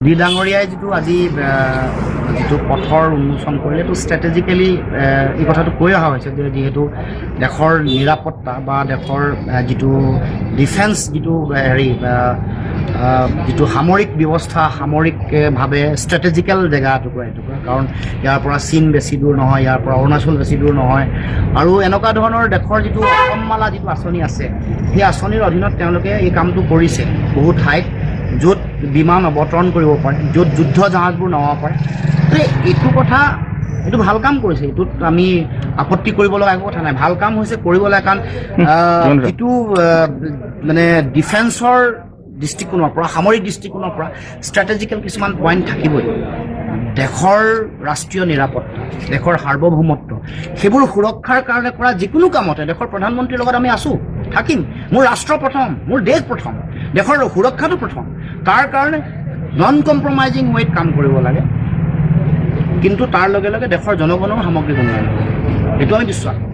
B ডাঙৰীয়াই যিটো আজি যিটো পথৰ উন্মোচন কৰিলে এইটো ষ্ট্ৰেটেজিকেলি এই কথাটো কৈ অহা হৈছে যে যিহেতু দেশৰ নিৰাপত্তা বা দেশৰ যিটো ডিফেন্স যিটো যিটো সামৰিক ব্যৱস্থা সামৰিকভাৱে ষ্ট্ৰেটেজিকেল জেগা এটুকুৰা কাৰণ ইয়াৰ পৰা চীন বেছি দূৰ নহয়, ইয়াৰ পৰা অৰুণাচল বেছি দূৰ নহয়, আৰু এনেকুৱা ধৰণৰ দেশৰ যিটো অসমমালা যিটো আঁচনি আছে সেই আঁচনিৰ অধীনত তেওঁলোকে এই কামটো কৰিছে বহুত ঠাইত য'ত বিমান অৱতৰণ কৰিব পাৰে, য'ত যুদ্ধ জাহাজবোৰ নমাব পাৰে। তো এইটো ভাল কাম কৰিছে, এইটোত আমি আপত্তি কৰিব লগা একো কথা নাই, ভাল কাম হৈছে কৰিব লাগে। কাৰণ যিটো মানে ডিফেন্সৰ দৃষ্টিকোণৰ পৰা সামৰিক দৃষ্টিকোণৰ পৰা ষ্ট্ৰেটেজিকেল কিছুমান পইণ্ট থাকিবই। দেশৰ ৰাষ্ট্ৰীয় নিৰাপত্তা, দেশৰ সাৰ্বভৌমত্ব, সেইবোৰ সুৰক্ষাৰ কাৰণে কৰা যিকোনো কামতে দেশৰ প্ৰধানমন্ত্ৰীৰ লগত আমি আছোঁ, থাকিম। মোৰ ৰাষ্ট্ৰ প্ৰথম, মোৰ দেশ প্ৰথম, দেশৰ সুৰক্ষাটো প্ৰথম। তাৰ কাৰণে নন কম্প্ৰমাইজিং ৱেত কাম কৰিব লাগে, কিন্তু তাৰ লগে লগে দেশৰ জনগণৰ সামগ্ৰিক উন্নয়ন, এইটো আমি বিশ্বাস কৰোঁ।